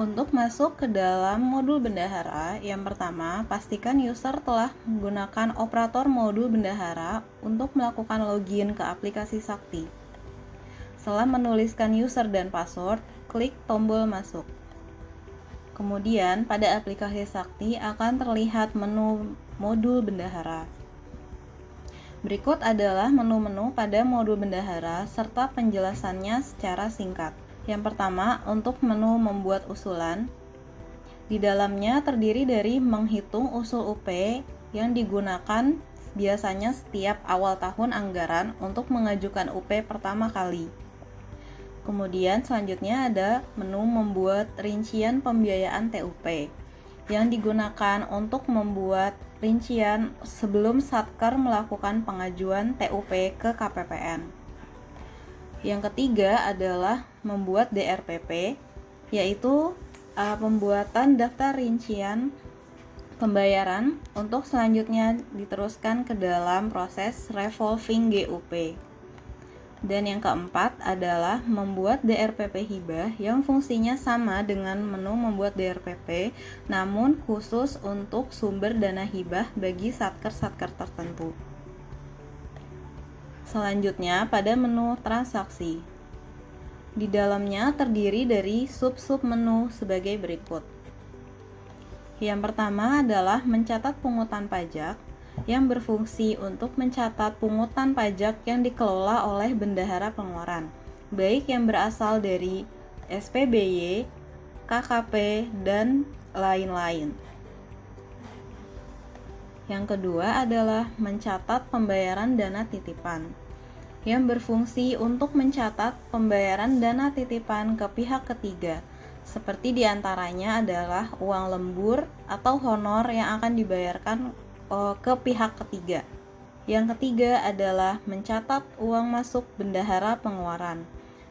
Untuk masuk ke dalam modul bendahara, yang pertama, pastikan user telah menggunakan operator modul bendahara untuk melakukan login ke aplikasi Sakti. Setelah menuliskan user dan password, klik tombol masuk. Kemudian, pada aplikasi Sakti akan terlihat menu modul bendahara. Berikut adalah menu-menu pada modul bendahara serta penjelasannya secara singkat. Yang pertama, untuk menu membuat usulan. Di dalamnya terdiri dari menghitung usul UP yang digunakan biasanya setiap awal tahun anggaran untuk mengajukan UP pertama kali. Kemudian selanjutnya ada menu membuat rincian pembiayaan TUP yang digunakan untuk membuat rincian sebelum Satker melakukan pengajuan TUP ke KPPN. Yang ketiga adalah membuat DRPP, yaitu pembuatan daftar rincian pembayaran untuk selanjutnya diteruskan ke dalam proses revolving GUP. Dan yang keempat adalah membuat DRPP hibah yang fungsinya sama dengan menu membuat DRPP, namun khusus untuk sumber dana hibah bagi satker-satker tertentu. Selanjutnya pada menu transaksi. Di dalamnya terdiri dari sub-sub menu sebagai berikut. Yang pertama adalah mencatat pungutan pajak yang berfungsi untuk mencatat pungutan pajak yang dikelola oleh bendahara pengeluaran, baik yang berasal dari SPBY, KKP, dan lain-lain. Yang kedua adalah mencatat pembayaran dana titipan yang berfungsi untuk mencatat pembayaran dana titipan ke pihak ketiga, seperti diantaranya adalah uang lembur atau honor yang akan dibayarkan ke pihak ketiga. Yang ketiga adalah mencatat uang masuk bendahara pengeluaran.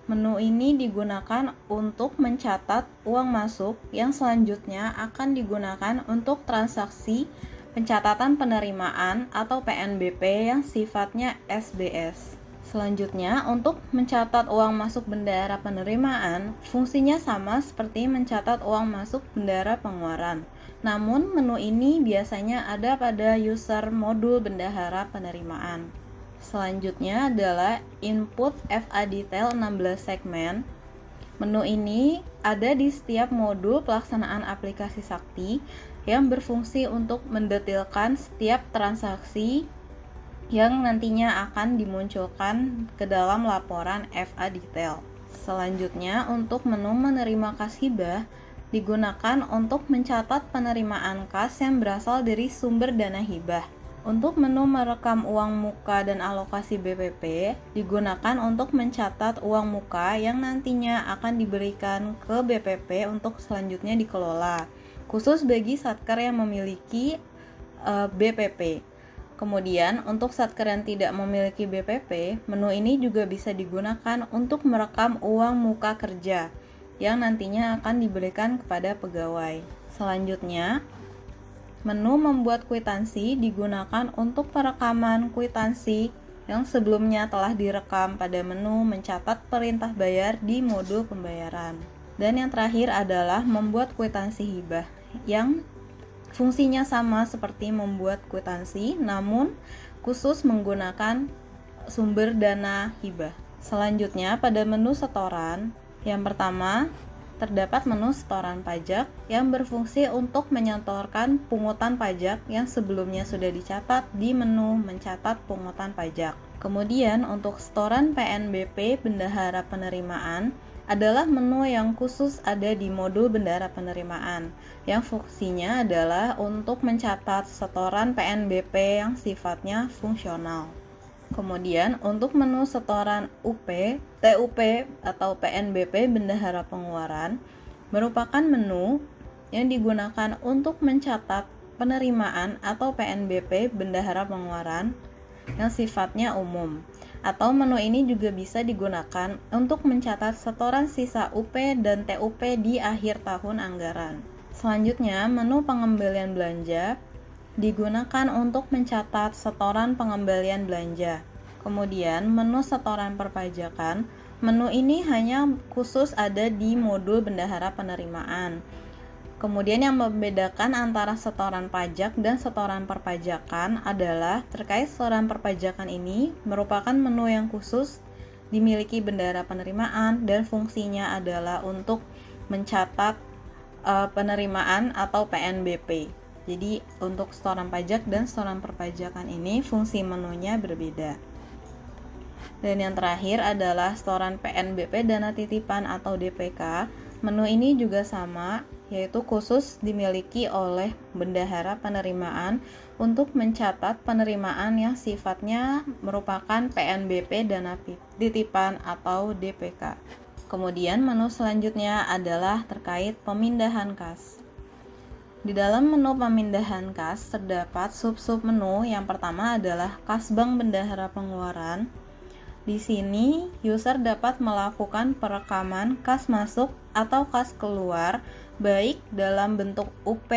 Menu ini digunakan untuk mencatat uang masuk yang selanjutnya akan digunakan untuk transaksi pencatatan penerimaan atau PNBP yang sifatnya SBS. Selanjutnya, untuk mencatat uang masuk bendahara penerimaan, fungsinya sama seperti mencatat uang masuk bendahara pengeluaran. Namun, menu ini biasanya ada pada user modul bendahara penerimaan. Selanjutnya adalah input FA detail 16 segmen. Menu ini ada di setiap modul pelaksanaan aplikasi Sakti yang berfungsi untuk mendetilkan setiap transaksi yang nantinya akan dimunculkan ke dalam laporan FA detail. Selanjutnya, untuk menu menerima kas hibah digunakan untuk mencatat penerimaan kas yang berasal dari sumber dana hibah. Untuk menu merekam uang muka dan alokasi BPP digunakan untuk mencatat uang muka yang nantinya akan diberikan ke BPP untuk selanjutnya dikelola, khusus bagi satker yang memiliki BPP. Kemudian, untuk satker yang tidak memiliki BPP, menu ini juga bisa digunakan untuk merekam uang muka kerja yang nantinya akan diberikan kepada pegawai. Selanjutnya, menu membuat kwitansi digunakan untuk perekaman kwitansi yang sebelumnya telah direkam pada menu mencatat perintah bayar di modul pembayaran. Dan yang terakhir adalah membuat kwitansi hibah yang fungsinya sama seperti membuat kwitansi, namun khusus menggunakan sumber dana hibah. Selanjutnya pada menu setoran, yang pertama terdapat menu setoran pajak yang berfungsi untuk menyetorkan pungutan pajak yang sebelumnya sudah dicatat di menu mencatat pungutan pajak. Kemudian untuk setoran PNBP bendahara penerimaan adalah menu yang khusus ada di modul bendahara penerimaan yang fungsinya adalah untuk mencatat setoran PNBP yang sifatnya fungsional. Kemudian untuk menu setoran UP, TUP atau PNBP bendahara pengeluaran merupakan menu yang digunakan untuk mencatat penerimaan atau PNBP bendahara pengeluaran yang sifatnya umum. Atau menu ini juga bisa digunakan untuk mencatat setoran sisa UP dan TUP di akhir tahun anggaran. Selanjutnya, menu pengembalian belanja digunakan untuk mencatat setoran pengembalian belanja. Kemudian, menu setoran perpajakan Menu ini hanya khusus ada di modul bendahara penerimaan. Kemudian yang membedakan antara setoran pajak dan setoran perpajakan adalah terkait setoran perpajakan ini merupakan menu yang khusus dimiliki bendahara penerimaan dan fungsinya adalah untuk mencatat penerimaan atau PNBP. Jadi untuk setoran pajak dan setoran perpajakan ini fungsi menunya berbeda. Dan yang terakhir adalah setoran PNBP dana titipan atau DPK. Menu ini juga sama, yaitu khusus dimiliki oleh bendahara penerimaan untuk mencatat penerimaan yang sifatnya merupakan PNBP dana titipan atau DPK. Kemudian menu selanjutnya adalah terkait pemindahan kas. Di dalam menu pemindahan kas terdapat sub-sub menu. Yang pertama adalah kas bank bendahara pengeluaran. Di sini, user dapat melakukan perekaman kas masuk atau kas keluar, baik dalam bentuk UP,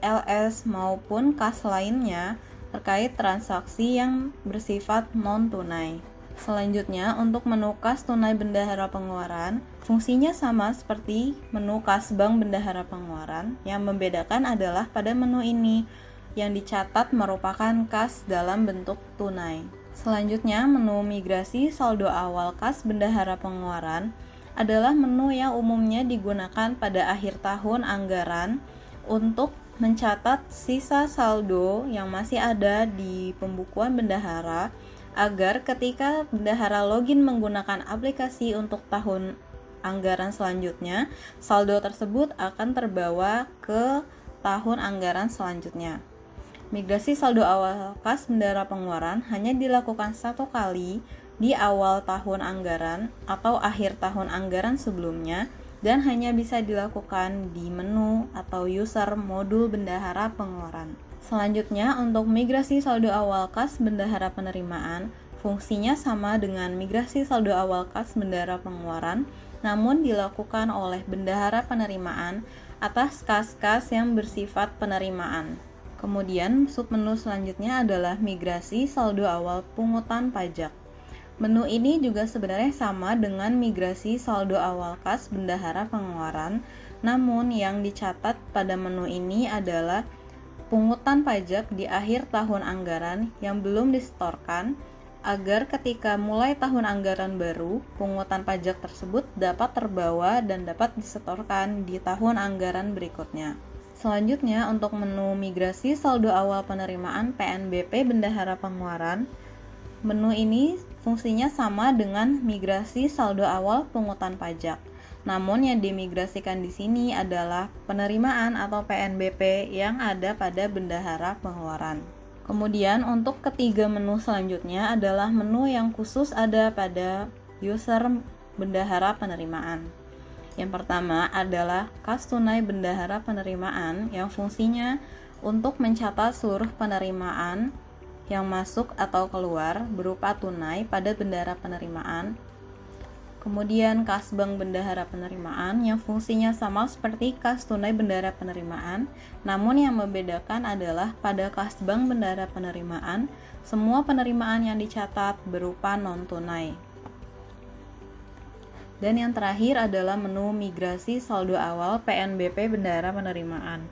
LS, maupun kas lainnya terkait transaksi yang bersifat non-tunai. Selanjutnya, untuk menu kas tunai bendahara pengeluaran, fungsinya sama seperti menu kas bank bendahara pengeluaran. Yang membedakan adalah pada menu ini yang dicatat merupakan kas dalam bentuk tunai. Selanjutnya, menu migrasi saldo awal kas bendahara pengeluaran adalah menu yang umumnya digunakan pada akhir tahun anggaran untuk mencatat sisa saldo yang masih ada di pembukuan bendahara agar ketika bendahara login menggunakan aplikasi untuk tahun anggaran selanjutnya, saldo tersebut akan terbawa ke tahun anggaran selanjutnya. Migrasi saldo awal kas bendahara pengeluaran hanya dilakukan satu kali di awal tahun anggaran atau akhir tahun anggaran sebelumnya dan hanya bisa dilakukan di menu atau user modul bendahara pengeluaran. Selanjutnya, untuk migrasi saldo awal kas bendahara penerimaan, fungsinya sama dengan migrasi saldo awal kas bendahara pengeluaran, namun dilakukan oleh bendahara penerimaan atas kas-kas yang bersifat penerimaan. Kemudian submenu selanjutnya adalah migrasi saldo awal pungutan pajak. Menu ini juga sebenarnya sama dengan migrasi saldo awal kas bendahara pengeluaran, namun yang dicatat pada menu ini adalah pungutan pajak di akhir tahun anggaran yang belum disetorkan agar ketika mulai tahun anggaran baru, pungutan pajak tersebut dapat terbawa dan dapat disetorkan di tahun anggaran berikutnya. Selanjutnya, untuk menu migrasi saldo awal penerimaan PNBP bendahara pengeluaran, menu ini fungsinya sama dengan migrasi saldo awal pungutan pajak. Namun yang dimigrasikan di sini adalah penerimaan atau PNBP yang ada pada bendahara pengeluaran. Kemudian untuk ketiga menu selanjutnya adalah menu yang khusus ada pada user bendahara penerimaan. Yang pertama adalah kas tunai bendahara penerimaan yang fungsinya untuk mencatat seluruh penerimaan yang masuk atau keluar berupa tunai pada bendahara penerimaan. Kemudian kas bank bendahara penerimaan yang fungsinya sama seperti kas tunai bendahara penerimaan, namun yang membedakan adalah pada kas bank bendahara penerimaan, semua penerimaan yang dicatat berupa non-tunai. Dan yang terakhir adalah menu migrasi saldo awal PNBP bendahara penerimaan.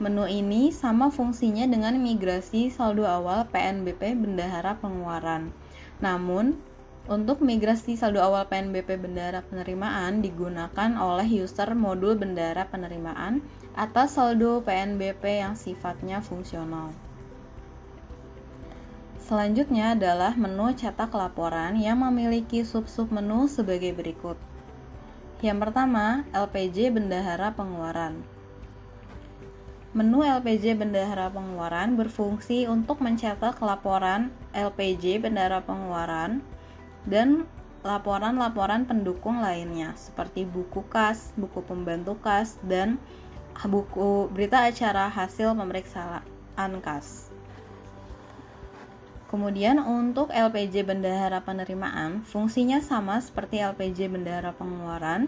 Menu ini sama fungsinya dengan migrasi saldo awal PNBP bendahara pengeluaran. Namun, untuk migrasi saldo awal PNBP bendahara penerimaan digunakan oleh user modul bendahara penerimaan atas saldo PNBP yang sifatnya fungsional. Selanjutnya adalah menu cetak laporan yang memiliki sub-sub menu sebagai berikut. Yang pertama, LPJ bendahara pengeluaran. Menu LPJ bendahara pengeluaran berfungsi untuk mencetak laporan LPJ bendahara pengeluaran dan laporan-laporan pendukung lainnya seperti buku kas, buku pembantu kas, dan buku berita acara hasil pemeriksaan kas. Kemudian untuk LPJ bendahara penerimaan, fungsinya sama seperti LPJ bendahara pengeluaran,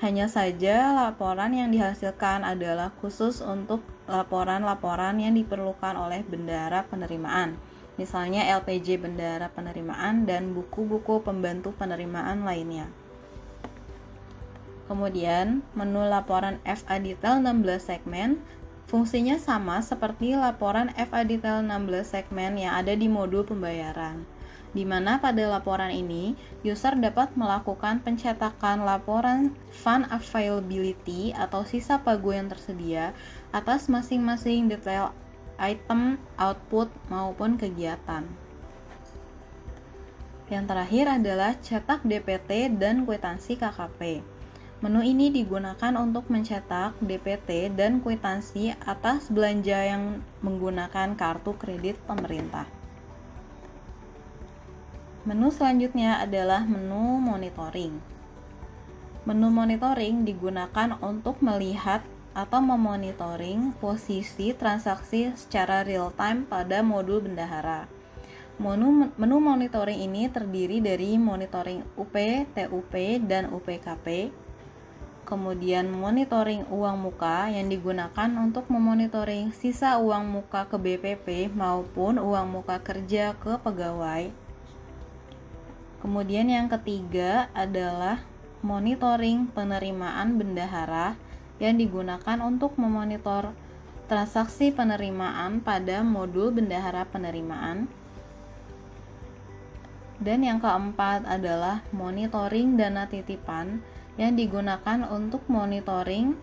hanya saja laporan yang dihasilkan adalah khusus untuk laporan-laporan yang diperlukan oleh bendahara penerimaan. Misalnya LPJ bendahara penerimaan dan buku-buku pembantu penerimaan lainnya. Kemudian, menu laporan FA detail 16 segmen fungsinya sama seperti laporan FA detail 16 segmen yang ada di modul pembayaran, di mana pada laporan ini, user dapat melakukan pencetakan laporan fund availability atau sisa pagu yang tersedia atas masing-masing detail item, output, maupun kegiatan. Yang terakhir adalah cetak DPT dan kwitansi KKP. Menu ini digunakan untuk mencetak DPT dan kwitansi atas belanja yang menggunakan kartu kredit pemerintah. Menu selanjutnya adalah menu monitoring. Menu monitoring digunakan untuk melihat atau memonitoring posisi transaksi secara real-time pada modul bendahara. Menu monitoring ini terdiri dari monitoring UP, TUP, dan UPKP. Kemudian monitoring uang muka yang digunakan untuk memonitoring sisa uang muka ke BPP maupun uang muka kerja ke pegawai. Kemudian yang ketiga adalah monitoring penerimaan bendahara yang digunakan untuk memonitor transaksi penerimaan pada modul bendahara penerimaan. Dan yang keempat adalah monitoring dana titipan yang digunakan untuk monitoring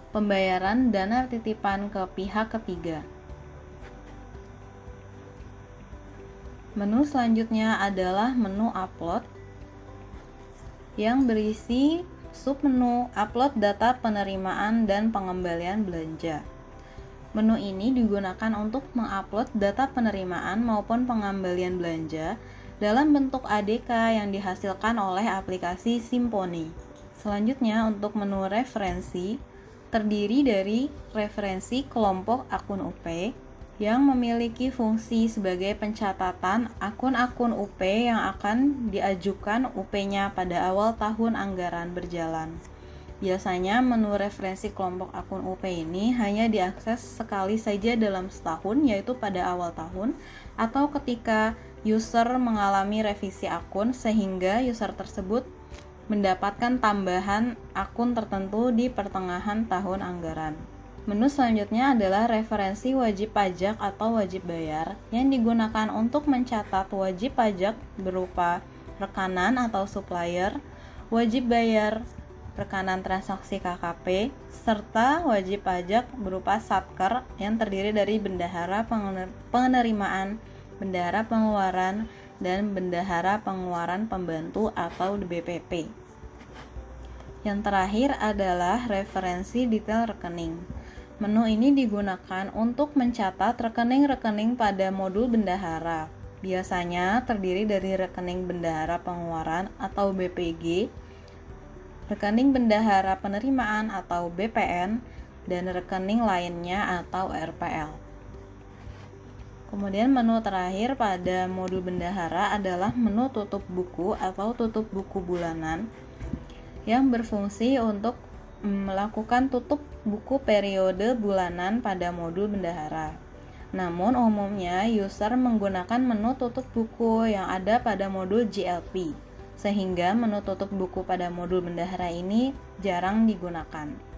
pembayaran dana titipan ke pihak ketiga. Menu selanjutnya adalah menu upload yang berisi submenu upload data penerimaan dan pengembalian belanja. Menu ini digunakan untuk mengupload data penerimaan maupun pengembalian belanja dalam bentuk ADK yang dihasilkan oleh aplikasi Simponi. Selanjutnya, untuk menu referensi, terdiri dari referensi kelompok akun UP yang memiliki fungsi sebagai pencatatan akun-akun UP yang akan diajukan UP-nya pada awal tahun anggaran berjalan. Biasanya menu referensi kelompok akun UP ini hanya diakses sekali saja dalam setahun, yaitu pada awal tahun atau ketika user mengalami revisi akun sehingga user tersebut mendapatkan tambahan akun tertentu di pertengahan tahun anggaran. Menu selanjutnya adalah referensi wajib pajak atau wajib bayar yang digunakan untuk mencatat wajib pajak berupa rekanan atau supplier, wajib bayar, rekanan transaksi KKP, serta wajib pajak berupa satker yang terdiri dari bendahara penerimaan, bendahara pengeluaran, dan bendahara pengeluaran pembantu atau BPP. Yang terakhir adalah referensi detail rekening. Menu ini digunakan untuk mencatat rekening-rekening pada modul bendahara. Biasanya terdiri dari rekening bendahara pengeluaran atau BPG, rekening bendahara penerimaan atau BPN, dan rekening lainnya atau RPL. Kemudian menu terakhir pada modul bendahara adalah menu tutup buku atau tutup buku bulanan yang berfungsi untuk melakukan tutup buku periode bulanan pada modul bendahara. Namun umumnya user menggunakan menu tutup buku yang ada pada modul GLP, sehingga menu tutup buku pada modul bendahara ini jarang digunakan.